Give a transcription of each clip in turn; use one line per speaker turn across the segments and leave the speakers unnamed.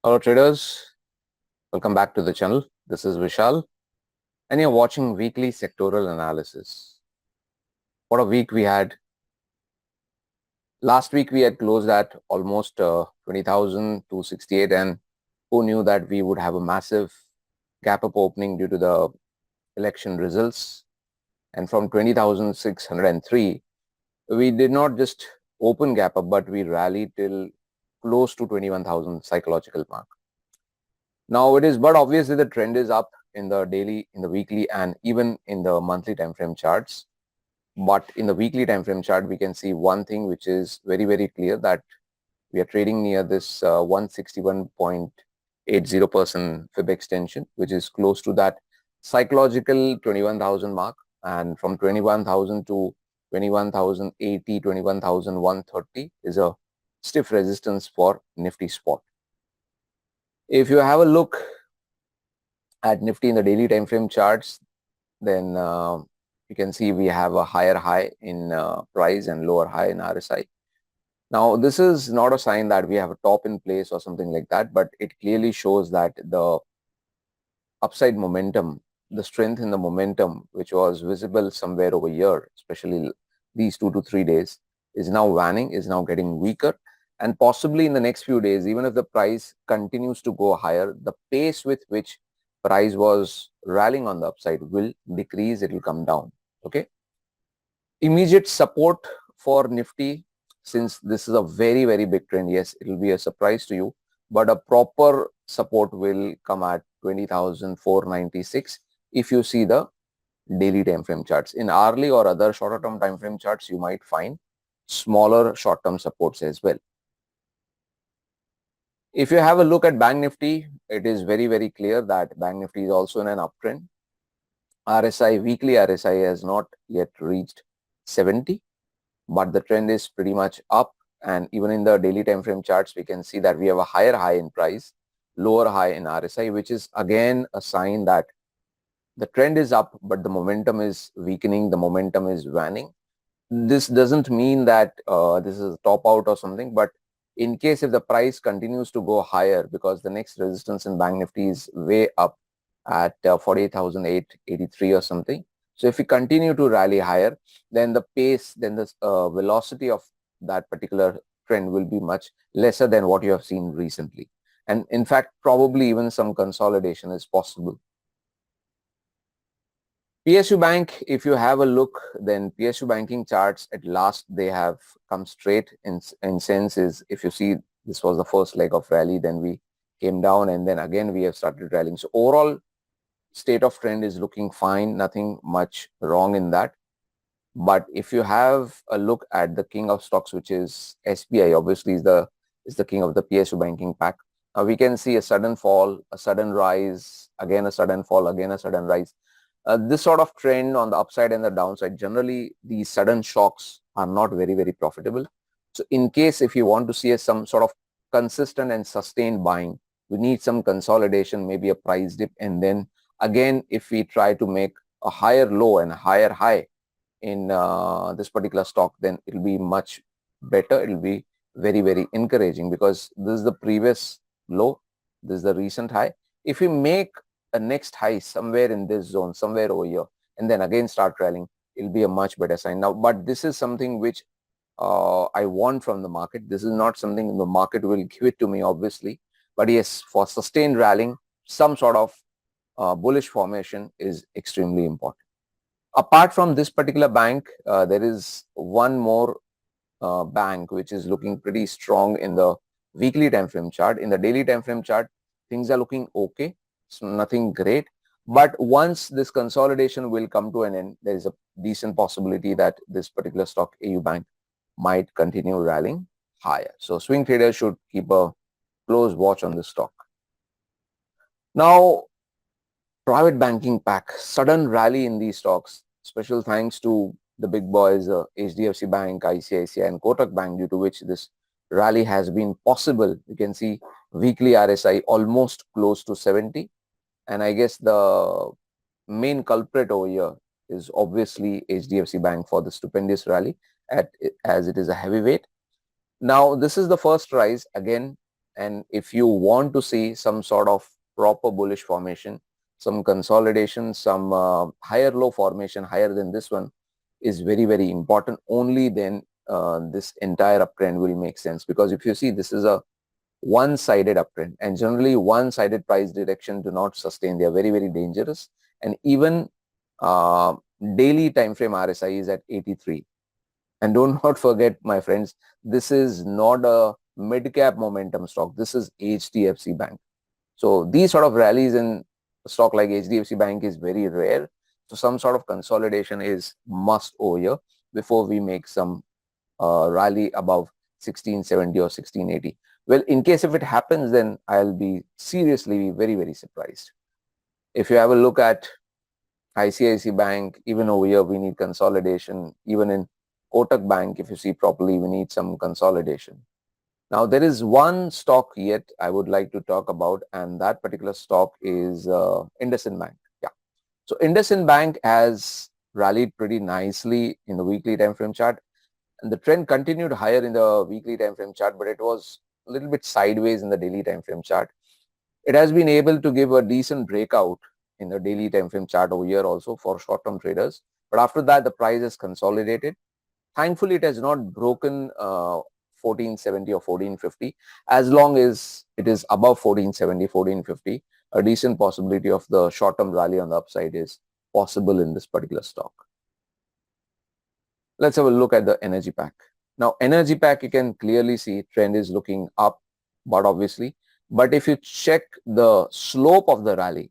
Hello traders, welcome back to the channel. This is Vishal and you're watching weekly sectoral analysis. What a week we had. Last week we had closed at almost 20,268 and who knew that we would have a massive gap up opening due to the election results, and from 20,603 we did not just open gap up but we rallied till close to 21,000 psychological mark. Now it is but obviously the trend is up in the daily, in the weekly and even in the monthly time frame charts. But in the weekly time frame chart, we can see one thing which is very clear, that we are trading near this 161.80% fib extension, which is close to that psychological 21,000 mark, and from 21,000 to 21,080, 21,130 is a stiff resistance for Nifty spot. If you have a look at Nifty in the daily time frame charts, then you can see we have a higher high in price and lower high in RSI. Now, this is not a sign that we have a top in place or something like that, but it clearly shows that the upside momentum, the strength in the momentum, which was visible somewhere over here, especially these 2 to 3 days, is now waning, is now getting weaker. And possibly in the next few days, even if the price continues to go higher, the pace with which price was rallying on the upside will decrease, it will come down. Okay. Immediate support for Nifty, since this is a very big trend, yes, it will be a surprise to you, but a proper support will come at 20,496 if you see the daily time frame charts. In hourly or other shorter term time frame charts, you might find smaller short term supports as well. If you have a look at Bank Nifty, it is very clear that Bank Nifty is also in an uptrend. RSI, weekly RSI has not yet reached 70, but the trend is pretty much up, and even in the daily time frame charts we can see that we have a higher high in price, lower high in RSI, which is again a sign that the trend is up but the momentum is weakening, the momentum is waning. This doesn't mean that this is a top out or something, but in case if the price continues to go higher, because the next resistance in Bank Nifty is way up at 48,883 or something. So if we continue to rally higher, then the pace, then the velocity of that particular trend will be much lesser than what you have seen recently. And in fact, probably even some consolidation is possible. PSU Bank, if you have a look, then PSU banking charts at last, they have come straight in sense is, if you see, this was the first leg of rally, then we came down and then again we have started rallying. So overall state of trend is looking fine, nothing much wrong in that. But if you have a look at the king of stocks, which is SBI, obviously is the king of the PSU banking pack. Now we can see a sudden fall, a sudden rise, again a sudden fall, again a sudden rise. This sort of trend on the upside and the downside, generally these sudden shocks are not very profitable. So in case if you want to see some sort of consistent and sustained buying, we need some consolidation, maybe a price dip, and then again if we try to make a higher low and a higher high in this particular stock, then it will be much better. It will be very encouraging, because this is the previous low, this is the recent high. If we make a next high somewhere in this zone, somewhere over here, and then again start rallying, it will be a much better sign. Now, but this is something which I want from the market. This is not something the market will give it to me, obviously. But yes, for sustained rallying, some sort of bullish formation is extremely important. Apart from this particular bank, there is one more bank which is looking pretty strong in the weekly time frame chart. In the daily time frame chart, things are looking okay. So nothing great. But once this consolidation will come to an end, there is a decent possibility that this particular stock, AU Bank, might continue rallying higher. So swing traders should keep a close watch on this stock. Now, private banking pack, sudden rally in these stocks. Special thanks to the big boys, HDFC Bank, ICICI and Kotak Bank, due to which this rally has been possible. You can see weekly RSI almost close to 70. And I guess the main culprit over here is obviously HDFC Bank for the stupendous rally, as it is a heavyweight. Now, this is the first rise. Again, And if you want to see some sort of proper bullish formation, some consolidation, some higher low formation higher than this one is very, very important. Only then this entire uptrend will make sense. Because if you see, this is a one-sided uptrend, and generally one-sided price direction do not sustain. They are very, very dangerous. And even uh, daily time frame RSI is at 83. And do not forget, my friends, this is not a mid-cap momentum stock. This is HDFC Bank. So these sort of rallies in a stock like HDFC Bank is very rare. So some sort of consolidation is must over here before we make some rally above 1670 or 1680. Well, in case if it happens, then I'll be seriously very, very surprised. If you have a look at ICICI Bank, even over here, we need consolidation. Even in Kotak Bank, if you see properly, we need some consolidation. Now, there is one stock yet I would like to talk about, and that particular stock is IndusInd Bank. Yeah. So IndusInd Bank has rallied pretty nicely in the weekly time frame chart, and the trend continued higher in the weekly time frame chart, but it was a little bit sideways in the daily time frame chart. It has been able to give a decent breakout in the daily time frame chart over here also for short-term traders. But after that, the price is consolidated. Thankfully, it has not broken 1470 or 1450. As long as it is above 1470, 1450, a decent possibility of the short-term rally on the upside is possible in this particular stock. Let's have a look at the energy pack. Now, energy pack, you can clearly see trend is looking up, but obviously, but if you check the slope of the rally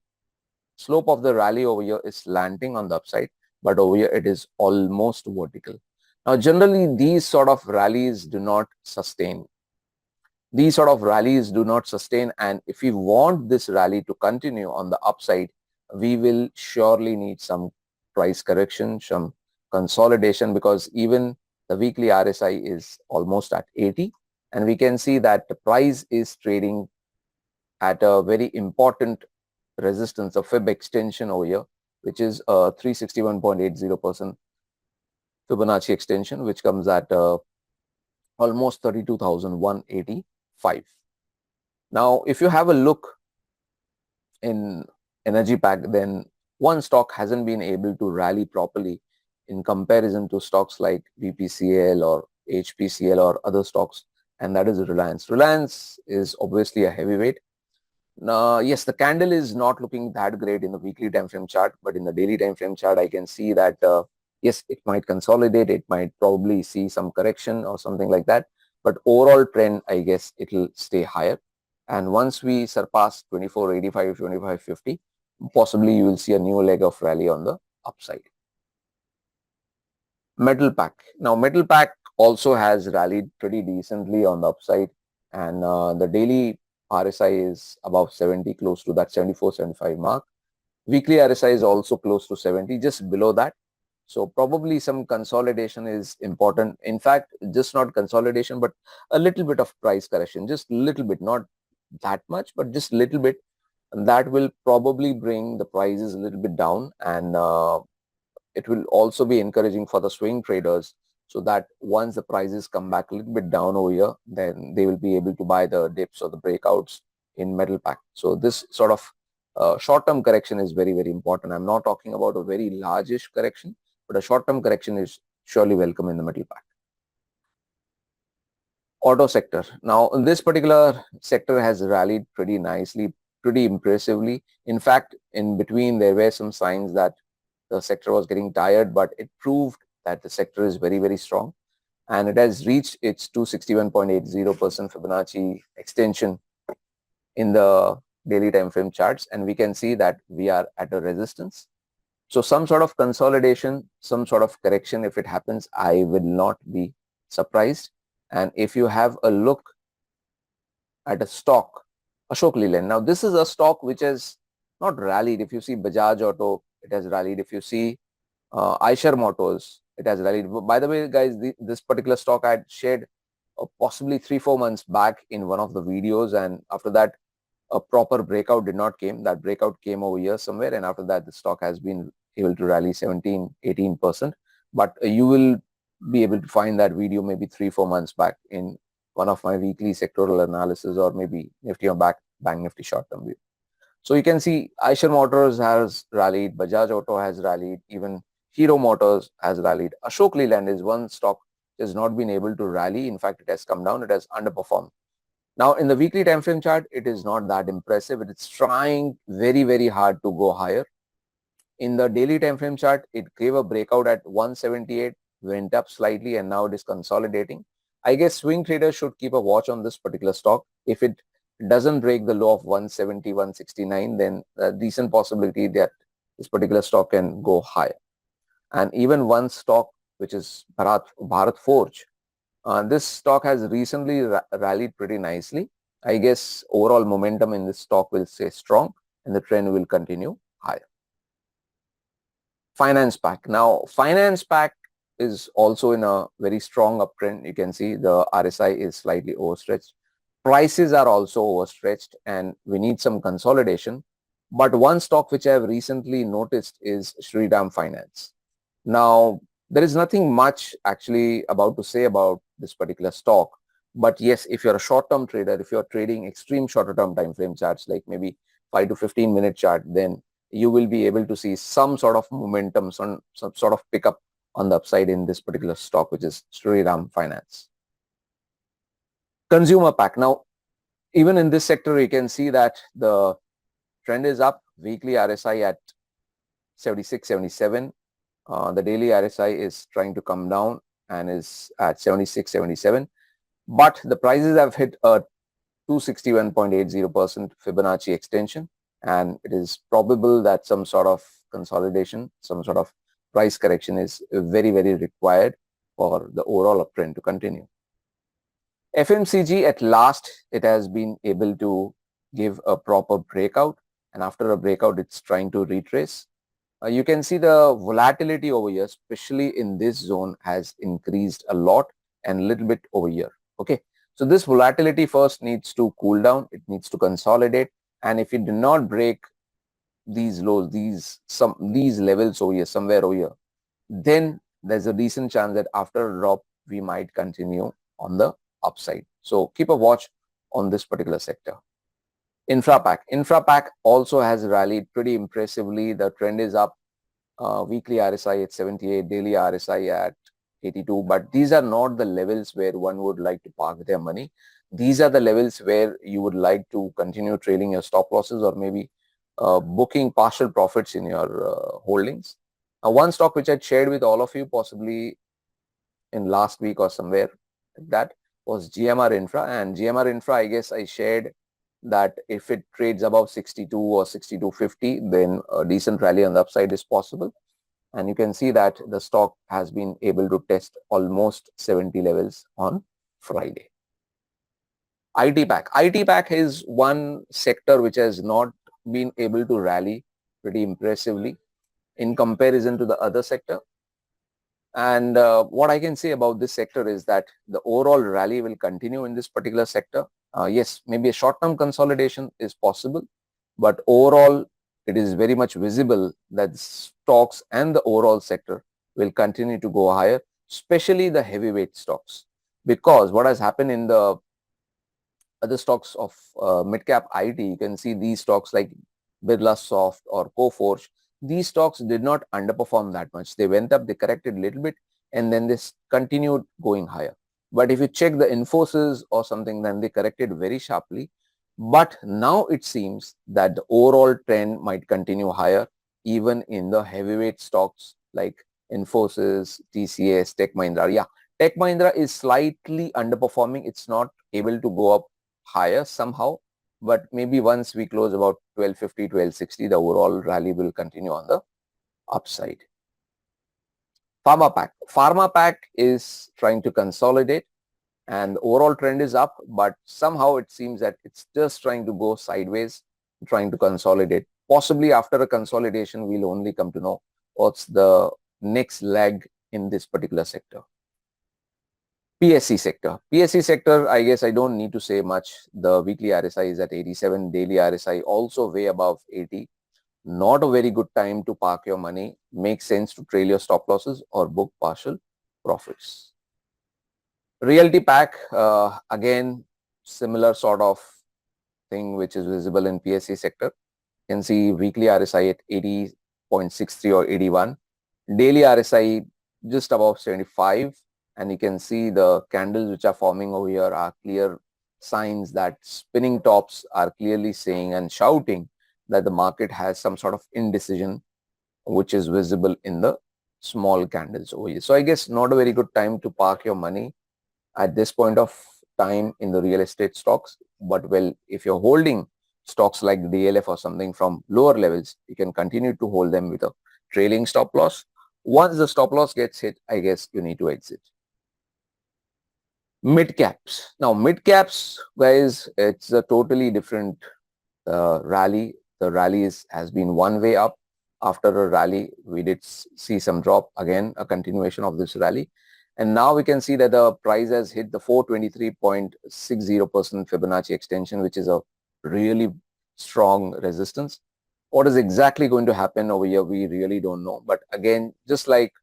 over here is slanting on the upside, but over here it is almost vertical. Now, generally, these sort of rallies do not sustain. And if we want this rally to continue on the upside, we will surely need some price correction, some consolidation, because even the weekly RSI is almost at 80, and we can see that the price is trading at a very important resistance, a fib extension over here, which is 361.80% Fibonacci extension, which comes at almost 32,185. Now, if you have a look in energy pack, then one stock hasn't been able to rally properly in comparison to stocks like BPCL or HPCL or other stocks, and that is Reliance. Reliance is obviously a heavyweight. Yes, the candle is not looking that great in the weekly time frame chart, but in the daily time frame chart, I can see that yes, it might consolidate, it might probably see some correction or something like that, but overall trend, I guess it will stay higher. And once we surpass 2485, 2550, possibly you will see a new leg of rally on the upside. Metal pack. Now, metal pack also has rallied pretty decently on the upside, and the daily RSI is above 70, close to that 74, 75 mark. Weekly RSI is also close to 70, just below that. So probably some consolidation is important. In fact, just not consolidation, but a little bit of price correction, just a little bit, not that much, but just a little bit. And that will probably bring the prices a little bit down, and it will also be encouraging for the swing traders, so that once the prices come back a little bit down over here, then they will be able to buy the dips or the breakouts in metal pack. So this sort of short-term correction is very, very important. I'm not talking about a very largish correction, but a short-term correction is surely welcome in the metal pack. Auto sector. Now, this particular sector has rallied pretty nicely, pretty impressively. In fact, in between, there were some signs that the sector was getting tired, but it proved that the sector is very, very strong, and it has reached its 261.80% Fibonacci extension in the daily time frame charts, and we can see that we are at a resistance. So some sort of consolidation, some sort of correction, if it happens, I will not be surprised. And if you have a look at a stock, Ashok Leyland. Now, this is a stock which has not rallied. If you see Bajaj Auto, it has rallied. If you see Eicher Motors, it has rallied. By the way, guys, this particular stock I had shared possibly 3-4 months back in one of the videos, and after that, a proper breakout did not came. That breakout came over here somewhere, and after that, the stock has been able to rally 17-18%. But you will be able to find that video maybe 3-4 months back in one of my weekly sectoral analysis, or maybe Nifty or Bank Nifty short-term view. So you can see Eicher Motors has rallied, Bajaj Auto has rallied, even Hero Motors has rallied. Ashok Leyland is one stock which has not been able to rally. In fact, it has come down, it has underperformed. Now in the weekly time frame chart, it is not that impressive. It is trying very, very hard to go higher. In the daily time frame chart, it gave a breakout at 178, went up slightly, and now it is consolidating. I guess swing traders should keep a watch on this particular stock. If it doesn't break the low of 170, 169, then a decent possibility that this particular stock can go higher. And even one stock, which is Bharat Forge, this stock has recently rallied pretty nicely. I guess overall momentum in this stock will stay strong and the trend will continue higher. Finance Pack. Now, Finance Pack is also in a very strong uptrend. You can see the RSI is slightly overstretched. Prices are also overstretched and we need some consolidation. But one stock which I have recently noticed is Shri Dam Finance. Now, there is nothing much actually about to say about this particular stock. But yes, if you're a short-term trader, if you're trading extreme shorter-term time frame charts, like maybe 5 to 15-minute chart, then you will be able to see some sort of momentum, some sort of pickup on the upside in this particular stock, which is Shri Dam Finance. Consumer Pack. Now, even in this sector, you can see that the trend is up. Weekly RSI at 76, 77. The daily RSI is trying to come down and is at 76, 77. But the prices have hit a 261.80% Fibonacci extension, and it is probable that some sort of consolidation, some sort of price correction is very, very required for the overall uptrend to continue. FMCG, at last, it has been able to give a proper breakout, and after a breakout, it's trying to retrace. You can see the volatility over here, especially in this zone, has increased a lot and a little bit over here. Okay, so this volatility first needs to cool down. It needs to consolidate, and if it did not break these lows, these levels over here, somewhere over here, then there's a decent chance that after a drop we might continue on the upside. So keep a watch on this particular sector. Infra Pack also has rallied pretty impressively. The trend is up. Weekly RSI at 78, daily RSI at 82. But these are not the levels where one would like to park their money. These are the levels where you would like to continue trailing your stop losses, or maybe booking partial profits in your holdings. One stock which I shared with all of you possibly in last week or somewhere like that was GMR Infra. And GMR Infra, I guess I shared that if it trades above 62 or 62.50, then a decent rally on the upside is possible. And you can see that the stock has been able to test almost 70 levels on Friday. IT Pack is one sector which has not been able to rally pretty impressively in comparison to the other sector. And what I can say about this sector is that the overall rally will continue in this particular sector. Yes, maybe a short-term consolidation is possible, but overall it is very much visible that stocks and the overall sector will continue to go higher, especially the heavyweight stocks. Because what has happened in the other stocks of Midcap IT, you can see these stocks like Birlasoft or Coforge, these stocks did not underperform that much. They went up, they corrected a little bit, and then they continued going higher. But if you check the Infosys or something, then they corrected very sharply. But now it seems that the overall trend might continue higher, even in the heavyweight stocks like Infosys, TCS, Tech Mahindra. Yeah, Tech Mahindra is slightly underperforming. It's not able to go up higher somehow, but maybe once we close about 1250, 1260, the overall rally will continue on the upside. Pharma Pack is trying to consolidate and the overall trend is up, but somehow it seems that it's just trying to go sideways, trying to consolidate. Possibly after a consolidation, we'll only come to know what's the next leg in this particular sector. PSC sector, I guess I don't need to say much. The weekly RSI is at 87, daily RSI also way above 80. Not a very good time to park your money. Makes sense to trail your stop losses or book partial profits. Realty pack, again, similar sort of thing which is visible in PSC sector. You can see weekly RSI at 80.63 or 81. Daily RSI just above 75. And you can see the candles which are forming over here are clear signs that spinning tops are clearly saying and shouting that the market has some sort of indecision, which is visible in the small candles over here. So I guess not a very good time to park your money at this point of time in the real estate stocks. But well, if you're holding stocks like DLF or something from lower levels, you can continue to hold them with a trailing stop loss. Once the stop loss gets hit, I guess you need to exit. Mid caps. Now mid caps, guys, it's a totally different rally. The rally has been one way up. After a rally, we did see some drop, again a continuation of this rally, and now we can see that the price has hit the 423.60% Fibonacci extension, which is a really strong resistance. What is exactly going to happen over here, we really don't know. But again, just like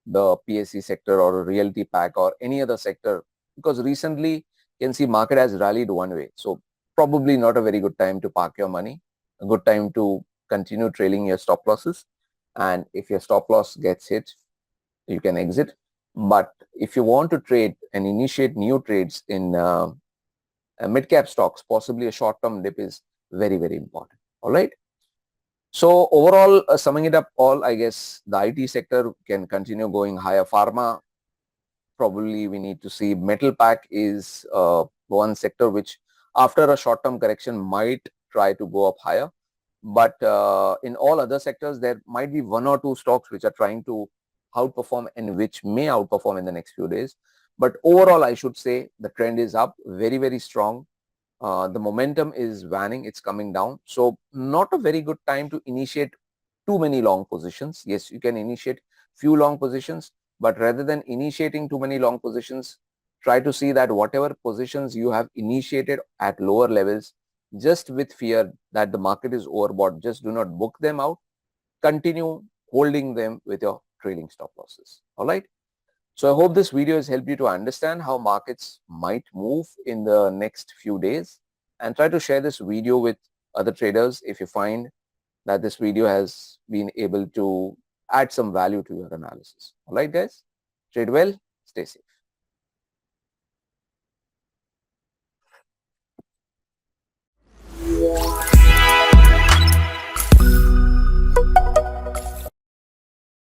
the PSC sector or a realty pack or any other sector, because recently you can see market has rallied one way. So probably not a very good time to park your money, a good time to continue trailing your stop losses. And if your stop loss gets hit, you can exit. But if you want to trade and initiate new trades in mid-cap stocks, possibly a short-term dip is very, very important. All right. So overall, summing it up all, I guess the IT sector can continue going higher. Pharma, probably we need to see. Metal pack is one sector which after a short-term correction might try to go up higher. But in all other sectors, there might be one or two stocks which are trying to outperform and which may outperform in the next few days. But overall, I should say the trend is up, very, very strong. The momentum is waning, it's coming down. So not a very good time to initiate too many long positions. Yes, you can initiate few long positions, but rather than initiating too many long positions, try to see that whatever positions you have initiated at lower levels, just with fear that the market is overbought, just do not book them out. Continue holding them with your trailing stop losses. All right. So I hope this video has helped you to understand how markets might move in the next few days, and try to share this video with other traders if you find that this video has been able to add some value to your analysis. All right, guys, trade well, stay safe.